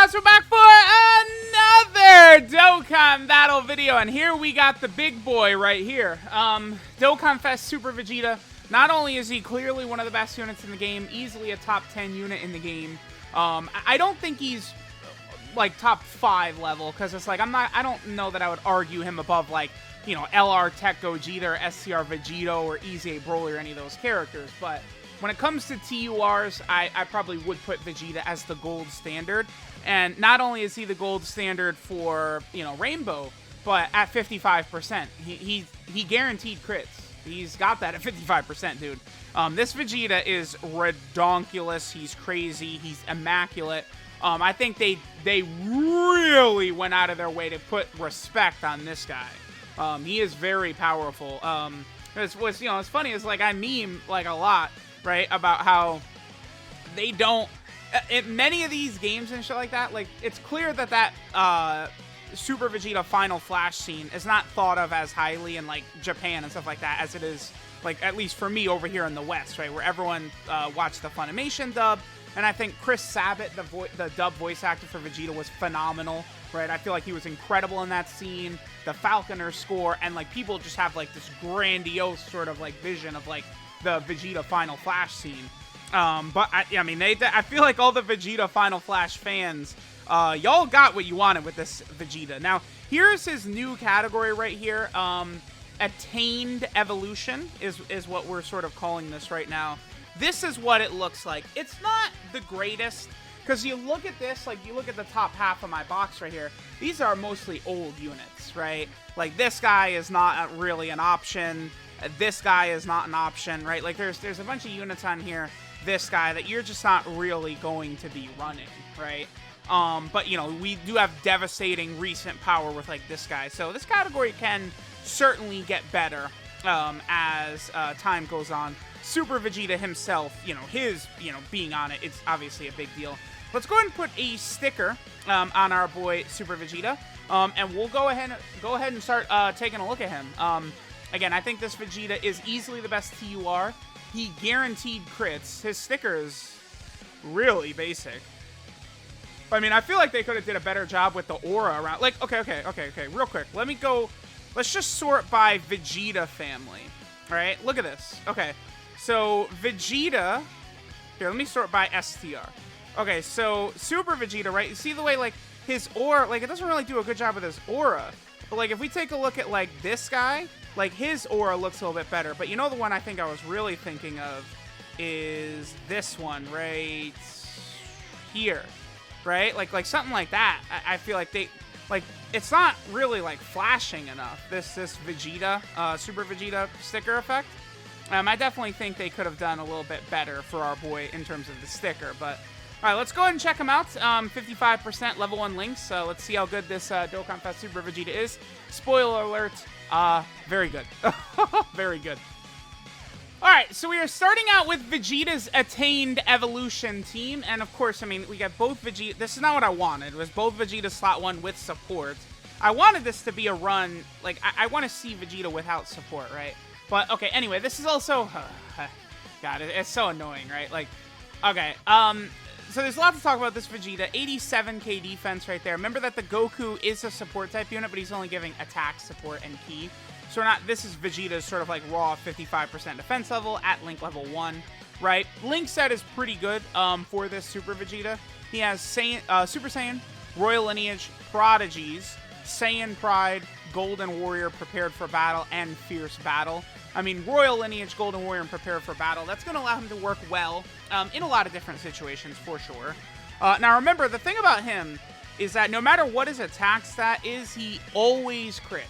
guys, we're back for another Dokkan battle video, and here we got the big boy right here. DOKKANFEST Super Vegeta. Not only is he clearly one of the best units in the game, easily a top 10 unit in the game. I don't think he's like top 5 level, because it's like I don't know that I would argue him above like, you know, LR Tech Gogeta or SCR Vegito or EZA Broly or any of those characters, but when it comes to TURs, I probably would put Vegeta as the gold standard. And not only is he the gold standard for, you know, Rainbow, but at 55%. He guaranteed crits. He's got that at 55%, dude. This Vegeta is redonkulous. He's crazy. He's immaculate. I think they really went out of their way to put respect on this guy. He is very powerful. It's funny, it's like I meme like a lot, right, about how they don't, in many of these games and shit like that, like, it's clear that Super Vegeta final flash scene is not thought of as highly in, like, Japan and stuff like that as it is, like, at least for me over here in the West, right, where everyone watched the Funimation dub, and I think Chris Sabat, the dub voice actor for Vegeta, was phenomenal, right? I feel like he was incredible in that scene, the Falconer score, and, like, people just have, like, this grandiose sort of, like, vision of, like, the Vegeta Final Flash scene. But I mean, I feel like all the Vegeta Final Flash fans, y'all got what you wanted with this Vegeta. Now, here's his new category right here. Attained Evolution is what we're sort of calling this right now. This is what it looks like. It's not the greatest, because you look at this, like, you look at the top half of my box right here, these are mostly old units, right? Like, this guy is not really an option. This guy is not an option, right? Like, there's a bunch of units on here, this guy, that you're just not really going to be running, right? But, you know, we do have devastating recent power with, like, this guy. So this category can certainly get better as time goes on. Super Vegeta himself, you know, being on it, it's obviously a big deal. Let's go ahead and put a sticker on our boy Super Vegeta, and we'll go ahead and start taking a look at him. Again, I think this Vegeta is easily the best TUR. He guaranteed crits. His sticker is really basic. I mean, I feel like they could have did a better job with the aura around. Like, okay, real quick. Let's just sort by Vegeta family. All right, look at this. Okay, so Vegeta, here, let me sort by STR. Okay, so Super Vegeta, right? You see the way, like, his aura, like, it doesn't really do a good job with his aura. But, like, if we take a look at, like, this guy, like, his aura looks a little bit better. But you know the one I think I was really thinking of is this one right here, right? Like something like that. I feel like they, like, it's not really, like, flashing enough, this Vegeta, Super Vegeta sticker effect. I definitely think they could have done a little bit better for our boy in terms of the sticker. But, all right, let's go ahead and check him out. 55% level 1 links. Let's see how good this DOKKANFEST Super Vegeta is. Spoiler alert. Very good. Very good. Alright, so we are starting out with Vegeta's Attained Evolution team, and of course, I mean, we got both Vegeta. This is not what I wanted. It was both Vegeta slot 1 with support. I wanted this to be a run, like, I want to see Vegeta without support, right? But, okay, anyway, this is also, God, it's so annoying, right? Like, okay, so there's a lot to talk about this Vegeta. 87k defense right there. Remember that the Goku is a support type unit, but he's only giving attack, support, and ki. So this is Vegeta's sort of like raw 55% defense level at Link level 1, right? Link set is pretty good for this Super Vegeta. He has Super Saiyan, Royal Lineage, Prodigies, Saiyan Pride, Golden Warrior, Prepared for Battle, and Fierce Battle. I mean, Royal Lineage, Golden Warrior, and Prepared for Battle, that's going to allow him to work well in a lot of different situations, for sure. Now, remember, the thing about him is that no matter what his attack stat is, he always crits,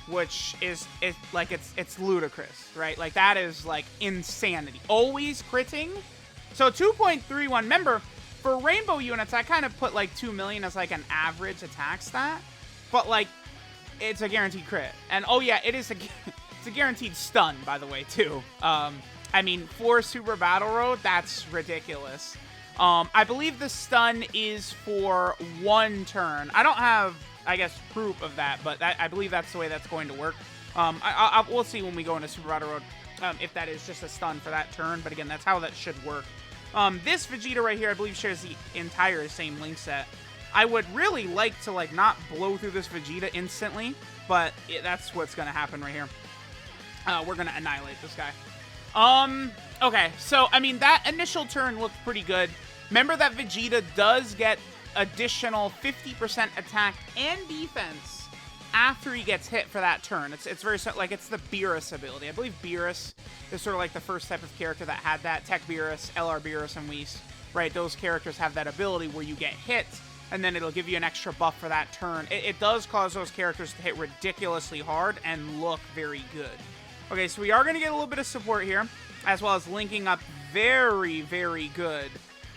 which is like, it's ludicrous, right? Like, that is, like, insanity. Always critting. So, 2.31, remember, for Rainbow units, I kind of put, like, 2 million as, like, an average attack stat, but, like, it's a guaranteed crit. And, oh, yeah, it's a guaranteed stun, by the way, too. I mean, for Super Battle Road, that's ridiculous. I believe the stun is for 1 turn. I don't have, I guess, proof of that, but I believe that's the way that's going to work. We'll see when we go into Super Battle Road if that is just a stun for that turn, but again, that's how that should work. This Vegeta right here, I believe, shares the entire same link set. I would really like to, like, not blow through this Vegeta instantly, but that's what's going to happen right here. We're going to annihilate this guy. Okay, so, I mean, that initial turn looked pretty good. Remember that Vegeta does get additional 50% attack and defense after he gets hit for that turn. It's very, like, it's the Beerus ability. I believe Beerus is sort of like the first type of character that had that. Tech Beerus, LR Beerus, and Whis, right? Those characters have that ability where you get hit, and then it'll give you an extra buff for that turn. It does cause those characters to hit ridiculously hard and look very good. Okay, so we are going to get a little bit of support here, as well as linking up very, very good.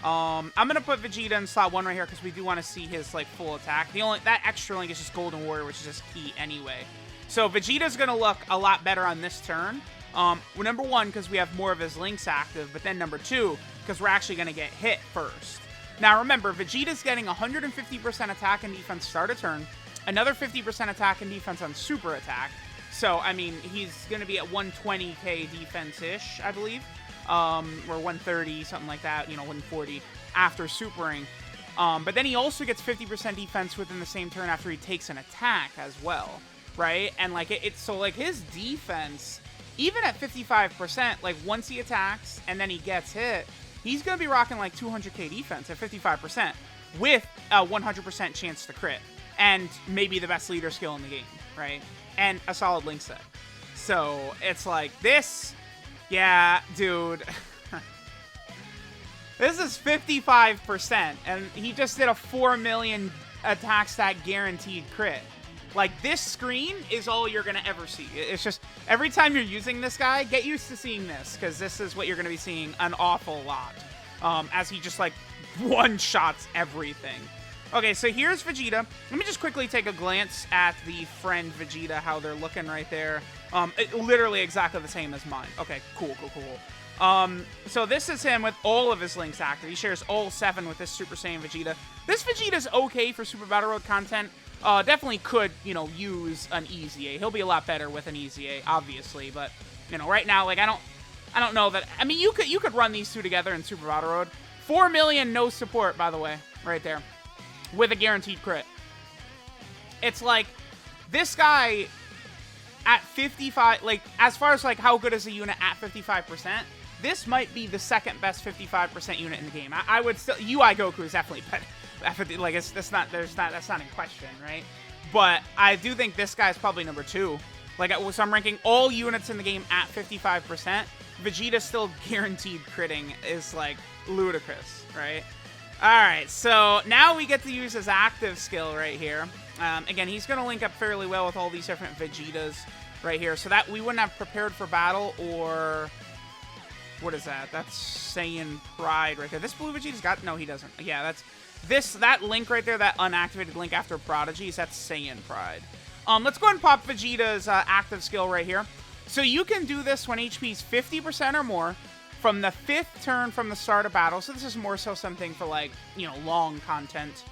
I'm going to put Vegeta in slot 1 right here because we do want to see his, like, full attack. That extra link is just Golden Warrior, which is just key anyway. So Vegeta's going to look a lot better on this turn. Number 1, because we have more of his links active, but then number 2, because we're actually going to get hit first. Now remember, Vegeta's getting 150% attack and defense start a turn, another 50% attack and defense on super attack. So, I mean, he's going to be at 120k defense-ish, I believe. Or 130, something like that, 140 after supering. But then he also gets 50% defense within the same turn after he takes an attack as well, right? And, like, so, like, his defense, even at 55%, like, once he attacks and then he gets hit, he's going to be rocking, like, 200k defense at 55% with a 100% chance to crit. And maybe the best leader skill in the game, right? And a solid link set. So, it's like, this... Yeah, dude. This is 55%, and he just did a 4 million attack stat guaranteed crit. Like, this screen is all you're going to ever see. It's just, every time you're using this guy, get used to seeing this, because this is what you're going to be seeing an awful lot. As he just, like, one-shots everything. Okay, so here's Vegeta. Let me just quickly take a glance at the friend Vegeta, how they're looking right there. Literally exactly the same as mine. Okay, cool. So this is him with all of his links active. He shares all 7 with this Super Saiyan Vegeta. This Vegeta's okay for Super Battle Road content. Definitely could, use an Easy A. He'll be a lot better with an Easy A, obviously. But, right now, like, I don't know that... I mean, you could run these two together in Super Battle Road. 4 million no support, by the way, right there. With a guaranteed crit. It's like, this guy at 55, like, as far as, like, how good is a unit at 55%, this might be the second best 55% unit in the game. I would still, UI Goku is definitely better. Like, that's not in question, right? But I do think this guy is probably number 2. Like, so I'm ranking all units in the game at 55%. Vegeta still guaranteed critting is, like, ludicrous, right? Alright, so now we get to use his active skill right here. Again, he's going to link up fairly well with all these different Vegetas right here. So that we wouldn't have prepared for battle or... What is that? That's Saiyan Pride right there. This blue Vegeta's got... No, he doesn't. Yeah, that's... That link right there, that unactivated link after Prodigies, that's Saiyan Pride. Let's go ahead and pop Vegeta's active skill right here. So you can do this when HP's 50% or more from the 5th turn from the start of battle. So this is more so something for, like, long content.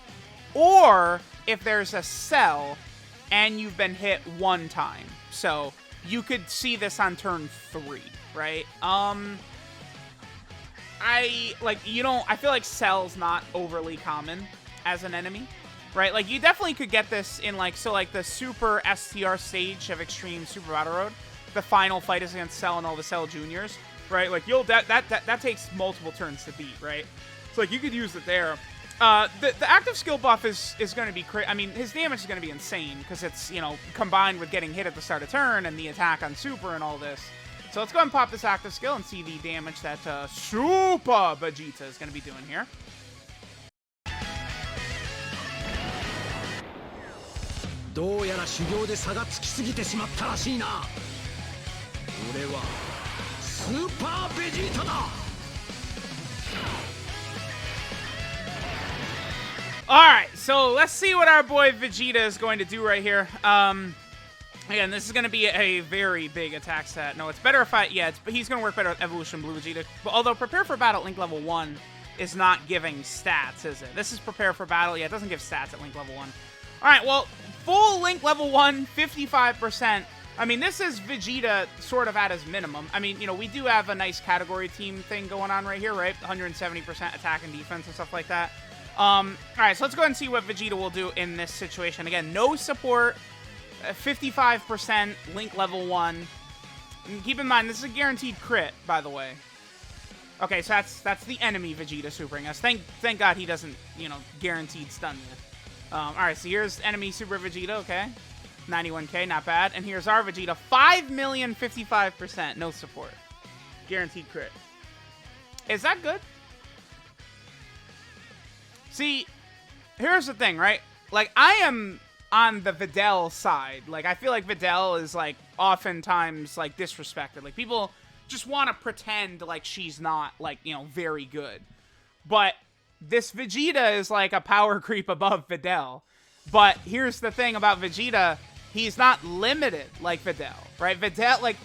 Or if there's a cell and you've been hit 1 time. So you could see this on turn 3, right? I feel like cell's not overly common as an enemy, right? Like, you definitely could get this in, like, so, like, the Super STR stage of Extreme Super Battle Road. The final fight is against Cell and all the Cell Juniors. Right, like, that takes multiple turns to beat, right? So, like, you could use it there. The active skill buff is going to be I mean, his damage is going to be insane because it's, combined with getting hit at the start of turn and the attack on Super and all this. So let's go ahead and pop this active skill and see the damage that Super Vegeta is going to be doing here. Super Vegeta da! Alright, so let's see what our boy Vegeta is going to do right here. Again, this is going to be a very big attack stat. No, it's better if he's going to work better with Evolution Blue Vegeta. But although Prepare for Battle at Link Level 1 is not giving stats, is it? This is Prepare for Battle. Yeah, it doesn't give stats at Link Level 1. Alright, well, full Link Level 1, 55%. I mean, this is Vegeta sort of at his minimum. I mean, we do have a nice category team thing going on right here, right? 170% attack and defense and stuff like that. Alright, so let's go ahead and see what Vegeta will do in this situation. Again, no support, 55%, Link level 1. And keep in mind, this is a guaranteed crit, by the way. Okay, so that's the enemy Vegeta supering us. Thank God he doesn't, you know, guaranteed stun me. Alright, so here's enemy Super Vegeta, okay. 91k, not bad. And here's our Vegeta, 5,000,000, 55%, no support. Guaranteed crit. Is that good? See, here's the thing, right? Like, I am on the Videl side. Like, I feel like Videl is, like, oftentimes, like, disrespected. Like, people just want to pretend like she's not, like, you know, very good. But this Vegeta is, like, a power creep above Videl. But here's the thing about Vegeta. He's not limited like Videl, right? Videl, like,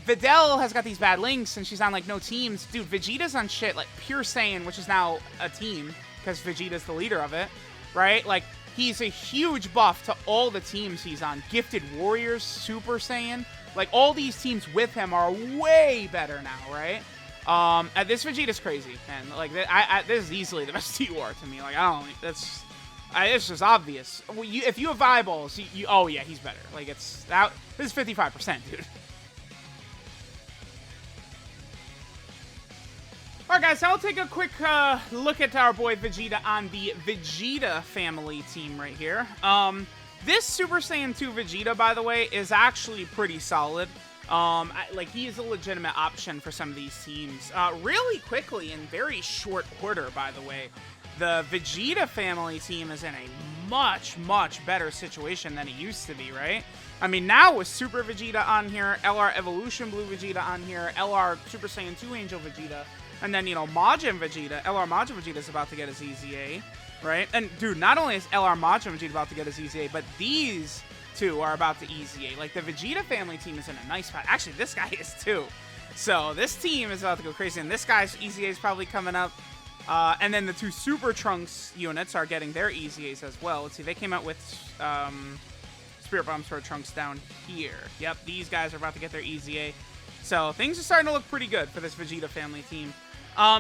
Videl has got these bad links, and she's on, like, no teams. Dude, Vegeta's on shit, like, Pure Saiyan, which is now a team, because Vegeta's the leader of it, right? Like, he's a huge buff to all the teams he's on. Gifted Warriors, Super Saiyan. Like, all these teams with him are way better now, right? This Vegeta's crazy, man. Like, this is easily the best TUR to me. Like, I don't, it's just obvious. Well, if you have eyeballs, oh, yeah, he's better. Like, this is 55%, dude. Alright guys, so I'll take a quick look at our boy Vegeta on the Vegeta family team right here. This Super Saiyan 2 Vegeta, by the way, is actually pretty solid. Like, he is a legitimate option for some of these teams. Really quickly, in very short order, by the way, the Vegeta family team is in a much, much better situation than it used to be, right? I mean, now with Super Vegeta on here, LR Evolution Blue Vegeta on here, LR Super Saiyan 2 Angel Vegeta, and then, you know, Majin Vegeta, LR Majin Vegeta is about to get his EZA, right? And, dude, not only is LR Majin Vegeta about to get his EZA, but these two are about to EZA. Like, the Vegeta family team is in a nice spot. Actually, this guy is too. So, this team is about to go crazy, and this guy's EZA is probably coming up. And then the two Super Trunks units are getting their EZAs as well. Let's see, they came out with Spirit Bomb Sword Trunks down here. Yep, these guys are about to get their EZA. So, things are starting to look pretty good for this Vegeta family team.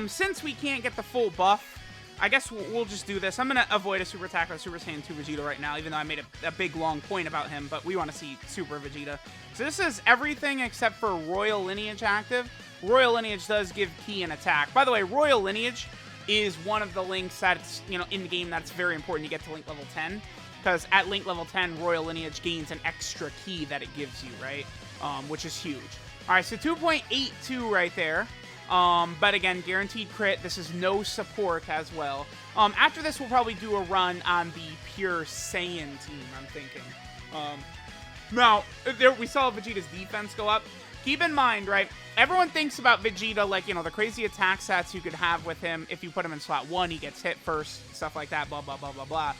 Since we can't get the full buff, I guess we'll just do this. I'm going to avoid a Super Attack with Super Saiyan 2 Vegeta right now, even though I made a big, long point about him, but we want to see Super Vegeta. So this is everything except for Royal Lineage active. Royal Lineage does give Ki an attack. By the way, Royal Lineage is one of the links that's, you know, in the game that's very important to get to Link level 10, because at Link level 10, Royal Lineage gains an extra Ki that it gives you, right? Which is huge. All right, so 2.82 right there. But again, guaranteed crit. This is no support as well. After this, we'll probably do a run on the Pure Saiyan team, I'm thinking. Now, we saw Vegeta's defense go up. Keep in mind, right, everyone thinks about Vegeta like, you know, the crazy attack stats you could have with him. If you put him in slot 1, he gets hit first, stuff like that, blah, blah, blah, blah, blah.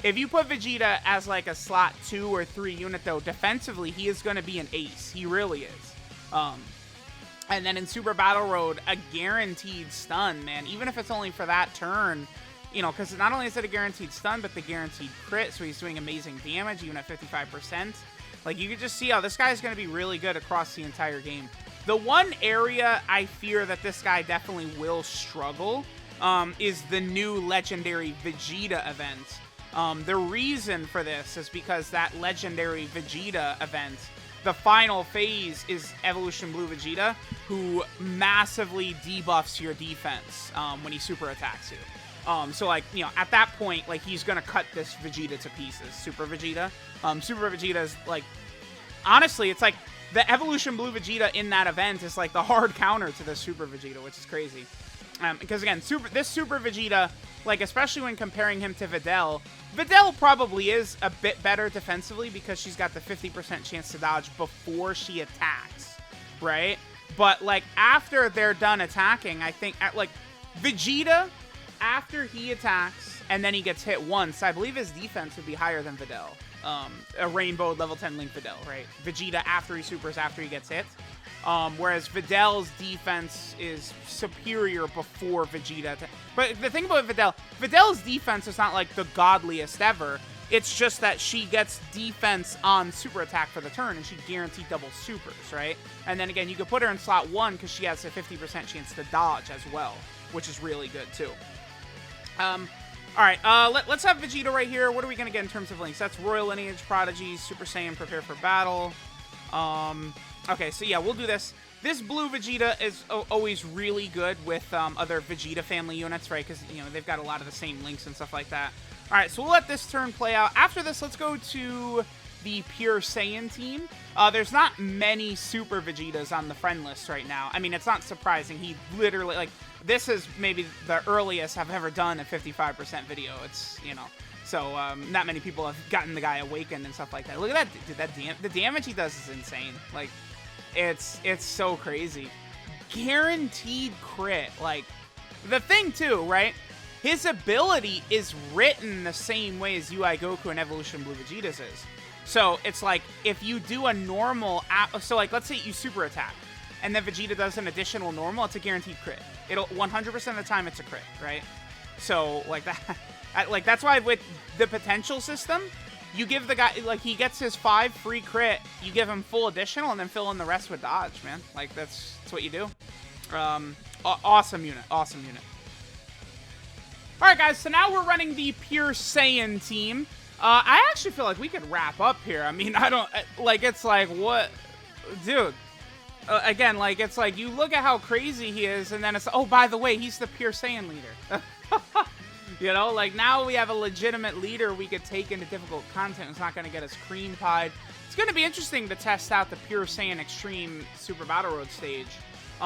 If you put Vegeta as like a slot 2 or 3 unit, though, defensively, he is going to be an ace. He really is. And then in Super Battle Road, a guaranteed stun, man. Even if it's only for that turn, you know, because not only is it a guaranteed stun, but the guaranteed crit, so he's doing amazing damage, even at 55%. Like, you can just see how this guy is going to be really good across the entire game. The one area I fear that this guy definitely will struggle is the new Legendary Vegeta event. The reason for this is because that Legendary Vegeta event, the final phase is Evolution Blue Vegeta, who massively debuffs your defense when he super attacks you. So, like, you know, at that point, like, he's going to cut this Vegeta to pieces, Super Vegeta. Super Vegeta is, like, honestly, it's like the Evolution Blue Vegeta in that event is, like, the hard counter to the Super Vegeta, which is crazy. Because, again, this Super Vegeta, like, especially when comparing him to Videl, Videl probably is a bit better defensively because she's got the 50% chance to dodge before she attacks, right? But, like, after they're done attacking, I think, like, Vegeta, after he attacks and then he gets hit once, I believe his defense would be higher than Videl. A Rainbow level 10 Link Videl, right? Vegeta after he supers, after he gets hit. Whereas Videl's defense is superior before Vegeta. But the thing about Videl's defense is not like the godliest ever. It's just that she gets defense on super attack for the turn, and she guaranteed double supers, right? And then again, you could put her in slot 1 because she has a 50% chance to dodge as well, which is really good too. All right, let's have Vegeta right here. What are we going to get in terms of links? That's Royal Lineage, Prodigy, Super Saiyan, Prepare for Battle. Okay, so yeah, we'll do this. This blue Vegeta is always really good with other Vegeta family units, right? Because, you know, they've got a lot of the same links and stuff like that. All right, so we'll let this turn play out. After this, let's go to the Pure Saiyan team. There's not many Super Vegetas on the friend list right now. I mean, it's not surprising. He literally, like, this is maybe the earliest I've ever done a 55% video. It's, you know, so not many people have gotten the guy awakened and stuff like that. Look at that, dude, the damage he does is insane. Like, it's so crazy. Guaranteed crit. Like, the thing too, right? His ability is written the same way as UI Goku and Evolution Blue Vegeta's is. So it's like, if you do a normal, so like, let's say you super attack, and then Vegeta does an additional normal, it's a guaranteed crit. It'll 100% of the time it's a crit, right? So like that, like that's why with the potential system, you give the guy, like he gets his 5 free crit, you give him full additional, and then fill in the rest with dodge, man. Like that's what you do. Awesome unit, awesome unit. All right, guys, so now we're running the Pure Saiyan team. I actually feel like we could wrap up here. I mean, I don't, like, it's like, what, dude, again, like, it's like, you look at how crazy he is, and then it's, oh, by the way, he's the Pure Saiyan leader. You know, like, now we have a legitimate leader we could take into difficult content. It's not going to get us cream pied. It's going to be interesting to test out the Pure Saiyan Extreme Super Battle Road stage,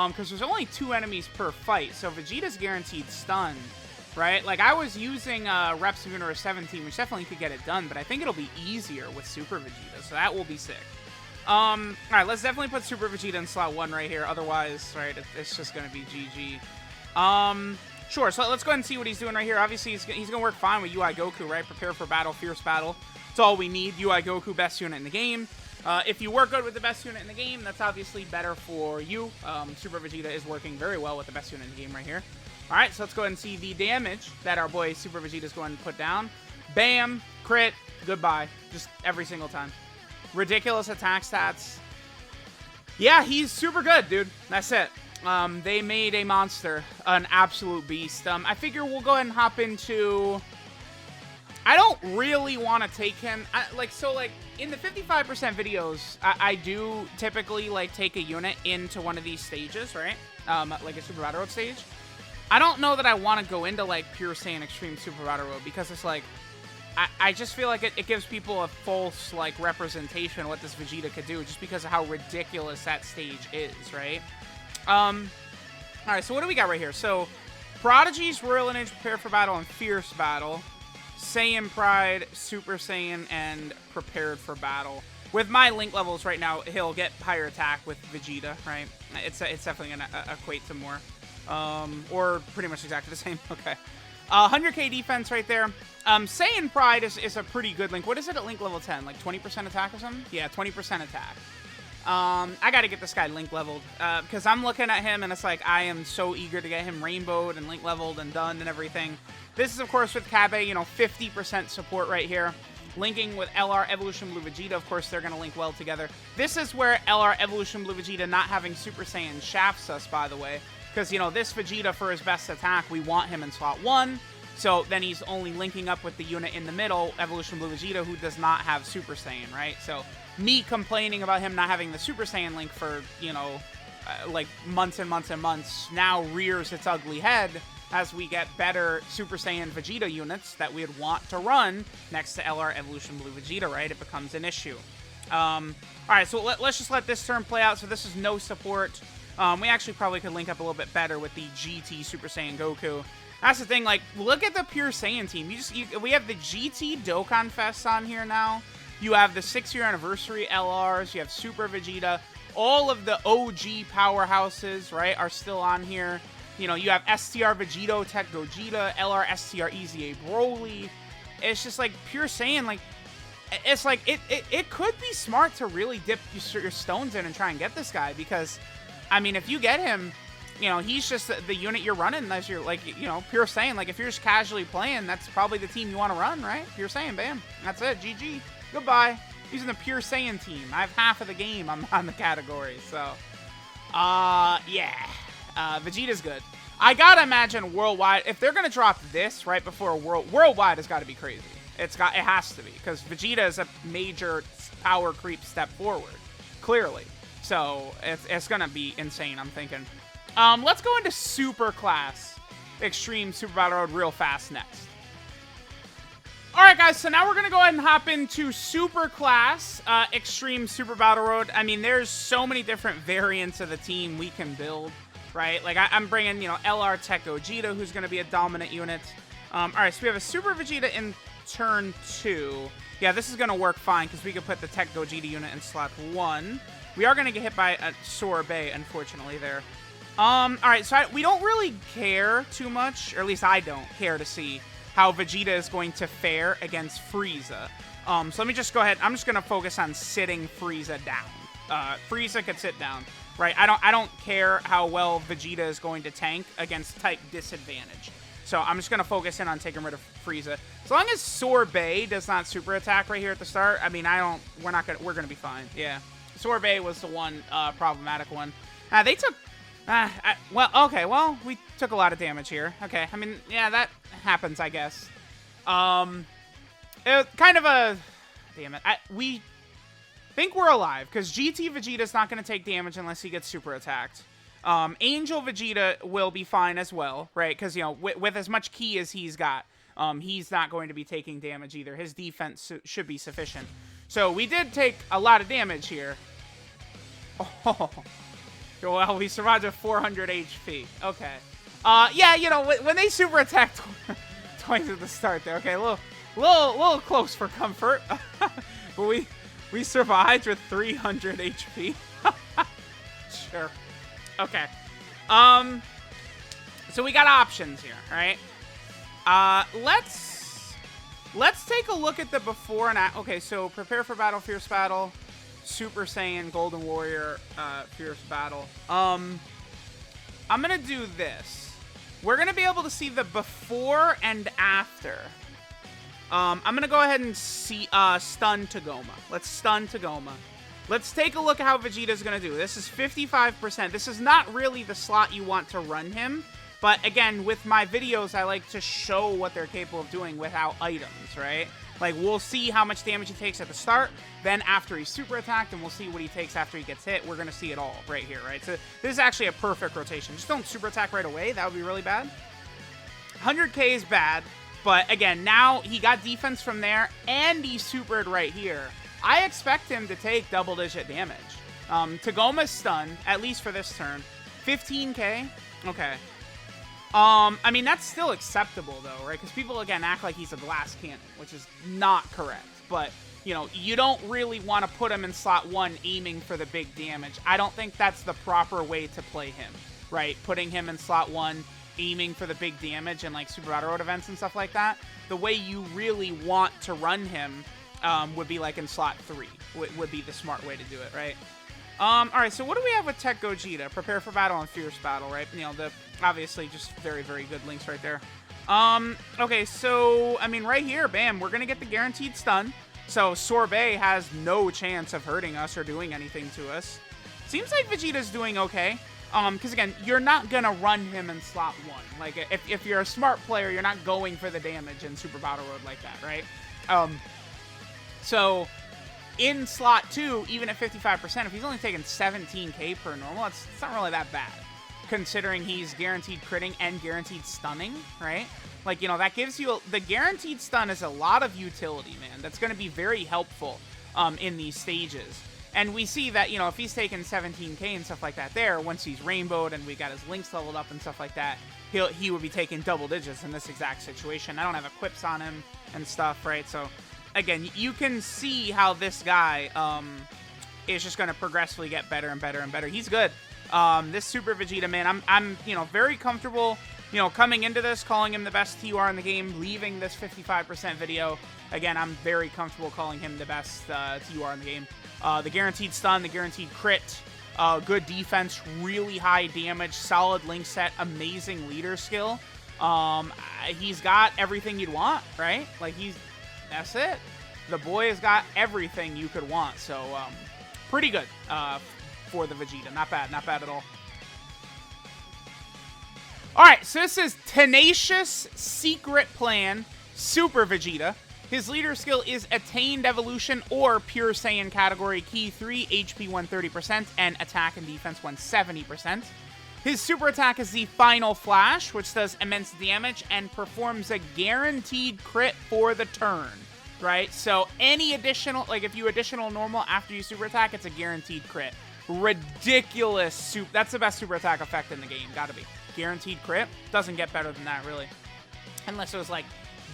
because there's only 2 enemies per fight, so Vegeta's guaranteed stun. Right? Like, I was using Reps of Universe 17, which definitely could get it done, but I think it'll be easier with Super Vegeta, so that will be sick. Alright, let's definitely put Super Vegeta in slot 1 right here, otherwise, right, it's just gonna be GG. Sure, so let's go ahead and see what he's doing right here. Obviously, he's gonna work fine with UI Goku, right? Prepare for battle, fierce battle. It's all we need. UI Goku, best unit in the game. If you work good with the best unit in the game, that's obviously better for you. Super Vegeta is working very well with the best unit in the game right here. Alright, so let's go ahead and see the damage that our boy Super Vegeta is going to put down. Bam, crit, goodbye. Just every single time. Ridiculous attack stats. Yeah, he's super good, dude. That's it. They made a monster. An absolute beast. I figure we'll go ahead and hop into... I don't really want to take him... in the 55% videos, I do typically, like, take a unit into one of these stages, right? Like a Super Battle Road stage. I don't know that I want to go into, like, Pure Saiyan Extreme Super Battle Road, because it's, like, I just feel like it gives people a false, like, representation of what this Vegeta could do, just because of how ridiculous that stage is, right? Alright, so what do we got right here? So, Prodigy's Royal Lineage, Prepare for Battle, and Fierce Battle. Saiyan Pride, Super Saiyan, and Prepared for Battle. With my link levels right now, he'll get higher attack with Vegeta, right? It's definitely going to equate to more. Or pretty much exactly the same. Okay. 100k defense right there. Saiyan Pride is a pretty good link. What is it at link level 10? Like 20% attack or something? Yeah, 20% attack. I gotta get this guy link leveled, because I'm looking at him and it's like, I am so eager to get him rainbowed and link leveled and done and everything. This is, of course, with Kabe, you know, 50% support right here. Linking with LR Evolution Blue Vegeta, of course, they're going to link well together. This is where LR Evolution Blue Vegeta not having Super Saiyan shafts us, by the way. Because, you know, this Vegeta, for his best attack, we want him in slot 1. So then he's only linking up with the unit in the middle, Evolution Blue Vegeta, who does not have Super Saiyan, right? So me complaining about him not having the Super Saiyan link for, you know, like months and months and months now rears its ugly head as we get better Super Saiyan Vegeta units that we'd want to run next to LR Evolution Blue Vegeta, right? It becomes an issue. Alright, so let's just let this turn play out. So this is no support. We actually probably could link up a little bit better with the GT Super Saiyan Goku. That's the thing, like, look at the Pure Saiyan team. We have the GT DOKKANFEST on here now. You have the 6-year anniversary LRs. You have Super Vegeta. All of the OG powerhouses, right, are still on here. You know, you have STR Vegito, Tech Gogeta, LR STR EZA Broly. It's just like Pure Saiyan, like, it's like, it could be smart to really dip your stones in and try and get this guy, because, I mean, if you get him, you know, he's just the unit you're running as you're, like, you know, Pure Saiyan. Like, if you're just casually playing, that's probably the team you want to run, right? Pure Saiyan, bam. That's it. GG. Goodbye. Using the Pure Saiyan team. I have half of the game on the category, so. Yeah. Vegeta's good. I gotta imagine worldwide, if they're gonna drop this right before a worldwide has got to be crazy. It has to be, because Vegeta is a major power creep step forward, clearly. So it's gonna be insane, I'm thinking. Let's go into Super Class Extreme Super Battle Road real fast next. Alright guys, so now we're going to go ahead and hop into Super Class Extreme Super Battle Road. I mean, there's so many different variants of the team we can build, right? Like, I'm bringing, you know, LR Tech Gogeta, who's going to be a dominant unit. Alright, so we have a Super Vegeta in turn 2. Yeah, this is going to work fine, because we could put the Tech Gogeta unit in slot 1. We are going to get hit by a Sorbet, unfortunately, there. Alright, so we don't really care too much, or at least I don't care to see how Vegeta is going to fare against Frieza. So let me just go ahead. I'm just going to focus on sitting Frieza down. Frieza could sit down, right? I don't care how well Vegeta is going to tank against type disadvantage. So I'm just going to focus in on taking rid of Frieza. As long as Sorbet does not super attack right here at the start, I mean, we're going to be fine. Yeah. Sorbet was the one problematic one. They took well, okay, well, we took a lot of damage here. Okay, I mean, yeah, that happens, I guess. It was kind of a... Damn it. We think we're alive, because GT Vegeta's not going to take damage unless he gets super attacked. Angel Vegeta will be fine as well, right? Because, you know, with as much ki as he's got, he's not going to be taking damage either. His defense should be sufficient. So we did take a lot of damage here. Oh... Well, we survived with 400 HP. Okay. Yeah, you know, when they super attacked twice at the start there, okay, a little close for comfort. But we survived with 300 HP. Sure. Okay. So we got options here, all right? Let's take a look at the before and after. Okay, so prepare for battle, fierce battle. Super Saiyan, Golden Warrior, Fierce Battle. I'm gonna do this. We're gonna be able to see the before and after. I'm gonna go ahead and see stun Tagoma. Let's stun Tagoma. Let's take a look at how Vegeta's gonna do. This is 55%. This is not really the slot you want to run him. But again, with my videos, I like to show what they're capable of doing without items, right? Like, we'll see how much damage he takes at the start, then after he's super attacked, and we'll see what he takes after he gets hit. We're going to see it all right here, right? So this is actually a perfect rotation. Just don't super attack right away. That would be really bad. 100k is bad, but again, now he got defense from there, and he supered right here. I expect him to take double-digit damage. Tagoma's stunned, at least for this turn. 15k? Okay. I mean, that's still acceptable, though, right? Because people, again, act like he's a glass cannon, which is not correct. But, you know, you don't really want to put him in slot 1 aiming for the big damage. I don't think that's the proper way to play him, right? Putting him in slot 1, aiming for the big damage and, like, Super Battle Road events and stuff like that. The way you really want to run him would be, like, in slot 3. Would be the smart way to do it, right? Alright, so what do we have with Tech Gogeta? Prepare for battle and fierce battle, right? You know, obviously just very, very good links right there. Okay, so, I mean, right here, bam, we're gonna get the guaranteed stun. So, Sorbet has no chance of hurting us or doing anything to us. Seems like Vegeta's doing okay. Because, again, you're not gonna run him in slot 1. Like, if you're a smart player, you're not going for the damage in Super Battle Road like that, right? So... in slot 2, even at 55%, if he's only taking 17k per normal, it's not really that bad. Considering he's guaranteed critting and guaranteed stunning, right? Like, you know, that gives you... the guaranteed stun is a lot of utility, man. That's going to be very helpful in these stages. And we see that, you know, if he's taking 17k and stuff like that there, once he's rainbowed and we got his links leveled up and stuff like that, he would be taking double digits in this exact situation. I don't have equips on him and stuff, right? So... again, you can see how this guy is just going to progressively get better and better and better. He's good. This Super Vegeta, man, I'm you know, very comfortable, you know, coming into this, calling him the best TUR in the game, leaving this 55% video. Again, I'm very comfortable calling him the best TUR in the game. The guaranteed stun, the guaranteed crit, good defense, really high damage, solid link set, amazing leader skill. He's got everything you'd want, right? Like, that's it. The boy has got everything you could want. So, pretty good for the Vegeta. Not bad. Not bad at all. All right, so this is Tenacious Secret Plan Super Vegeta. His leader skill is Attained Evolution or Pure Saiyan category, Ki 3, HP 130%, and attack and defense 170%. His super attack is the Final Flash, which does immense damage and performs a guaranteed crit for the turn, right? So any additional, like if you additional normal after you super attack, it's a guaranteed crit. Ridiculous. That's the best super attack effect in the game, gotta be. Guaranteed crit? Doesn't get better than that, really. Unless it was like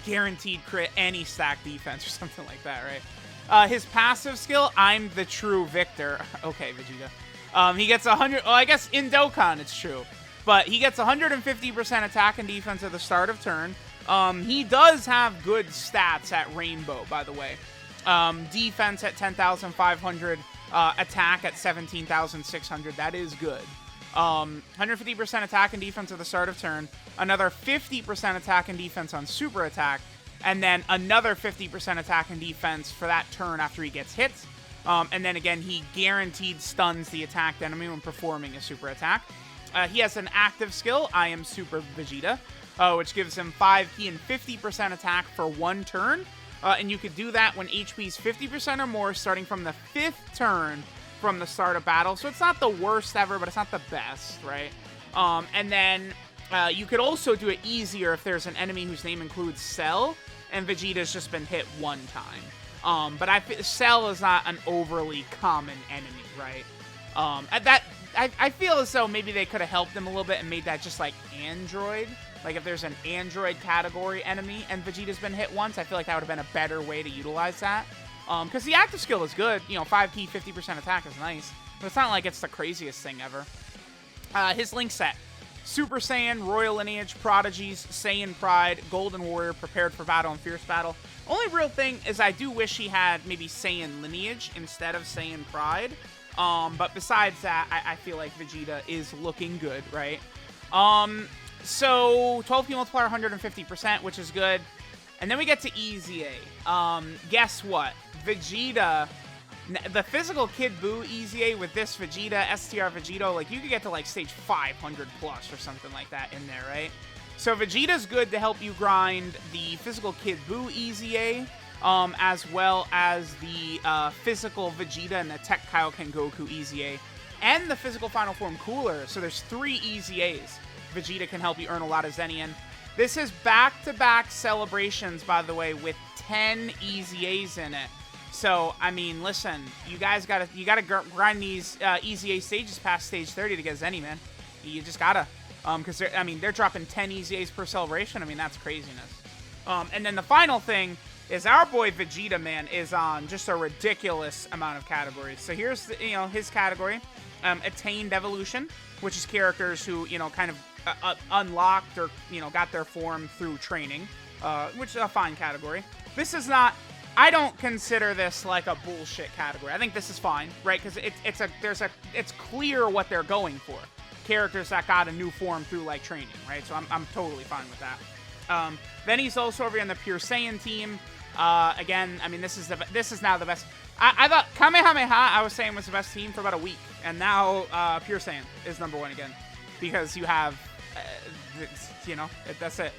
guaranteed crit any stack defense or something like that, right? His passive skill, I'm the true victor. Okay, Vegeta. He gets 100, well, I guess in Dokkan it's true, but he gets 150% attack and defense at the start of turn. He does have good stats at Rainbow, by the way. Defense at 10,500, attack at 17,600, that is good. 150% attack and defense at the start of turn, another 50% attack and defense on super attack, and then another 50% attack and defense for that turn after he gets hit. And then again, he guaranteed stuns the attacked enemy when performing a super attack. He has an active skill, I Am Super Vegeta, which gives him 5 Ki and 50% attack for one turn. And you could do that when HP is 50% or more, starting from the 5th turn from the start of battle. So it's not the worst ever, but it's not the best, right? And then you could also do it easier if there's an enemy whose name includes Cell, and Vegeta's just been hit one time. But Cell is not an overly common enemy, right? I feel as though maybe they could have helped him a little bit and made that just like Android. Like if there's an Android category enemy and Vegeta's been hit once, I feel like that would have been a better way to utilize that. Because the active skill is good. You know, 5 Ki, 50% attack is nice. But it's not like it's the craziest thing ever. His link set. Super Saiyan, Royal Lineage, Prodigies, Saiyan Pride, Golden Warrior, Prepared for Battle, and Fierce Battle. Only real thing is I do wish he had maybe Saiyan Lineage instead of Saiyan Pride. But besides that, I feel like Vegeta is looking good, right? So 12 Ki multiplier, 150%, which is good. And then we get to EZA. Guess what? Vegeta, the physical Kid Buu EZA with this Vegeta, STR Vegito, like you could get to like stage 500 plus or something like that in there, right? So Vegeta's good to help you grind the physical Kid Buu EZA, as well as the physical Vegeta and the Tech Kaioken Goku EZA, and the physical Final Form Cooler. So there's 3 EZAs. Vegeta can help you earn a lot of Zennian. This is back-to-back celebrations, by the way, with 10 EZAs in it. So, I mean, listen, you gotta grind these EZA stages past stage 30 to get Zenny, man. You just gotta. Because, they're dropping 10 EZAs per celebration. I mean, that's craziness. And then the final thing is our boy Vegeta, man, is on just a ridiculous amount of categories. So here's, his category. Attained Evolution, which is characters who, kind of unlocked or, got their form through training, which is a fine category. This is not, I don't consider this like a bullshit category. I think this is fine, right? Because it's clear what they're going for. Characters that got a new form through like training, right? So I'm totally fine with that. Then he's also over on the Pure Saiyan team. Again, I mean, this is now the best. I thought Kamehameha, I was saying, was the best team for about a week, and now Pure Saiyan is #1 again, because you have, that's it.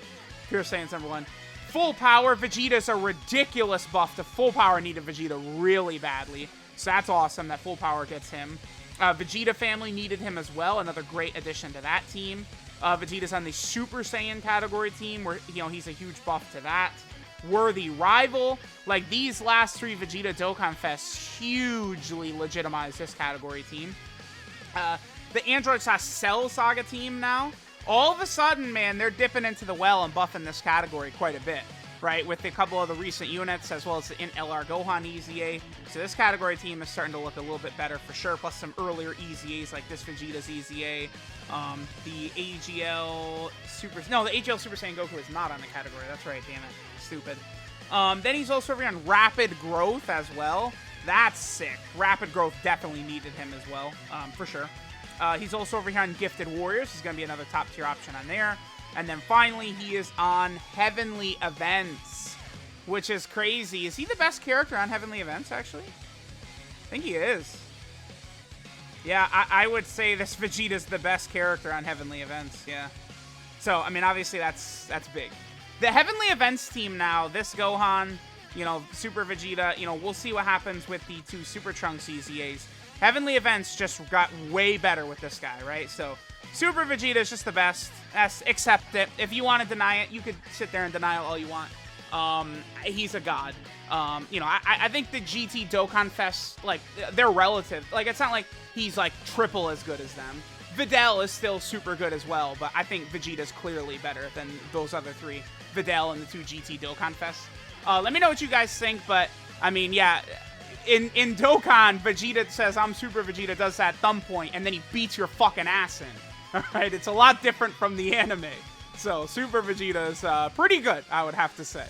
Pure Saiyan's #1. Full Power, Vegeta's a ridiculous buff to Full Power needed Vegeta really badly, so that's awesome that Full Power gets him. Vegeta family needed him as well, another great addition to that team. Vegeta's on the Super Saiyan category team, where, he's a huge buff to that. Worthy rival. Like, these last 3 Vegeta Dokkan Fests hugely legitimize this category team. The Android / Cell Saga team now, all of a sudden, man, they're dipping into the well and buffing this category quite a bit, right? With a couple of the recent units, as well as the LR Gohan EZA. So this category team is starting to look a little bit better for sure, plus some earlier EZAs like this Vegeta's EZA. The AGL Super Saiyan Goku is not on the category. That's right, damn it. Stupid. Then he's also over on Rapid Growth as well. That's sick. Rapid Growth definitely needed him as well, for sure. He's also over here on Gifted Warriors. He's going to be another top tier option on there. And then finally, he is on Heavenly Events, which is crazy. Is he the best character on Heavenly Events, actually? I think he is. Yeah, I would say this Vegeta's the best character on Heavenly Events, yeah. So, I mean, obviously that's big. The Heavenly Events team now, this Gohan, you know, Super Vegeta, you know, we'll see what happens with the 2 Super Trunks EZAs. Heavenly Events just got way better with this guy, right? So, Super Vegeta is just the best. Accept it. If you want to deny it, you could sit there and deny it all you want. He's a god. You know, I think the GT DOKKANFEST, like, they're relative. Like, it's not like he's, like, triple as good as them. Videl is still super good as well, but I think Vegeta's clearly better than those other 3. Videl and the 2 GT Dokkanfests. Let me know what you guys think, but, I mean, yeah, in Dokkan, Vegeta says, I'm Super Vegeta, does that thumb point, and then he beats your fucking ass in. Alright, it's a lot different from the anime. So, Super Vegeta is pretty good, I would have to say.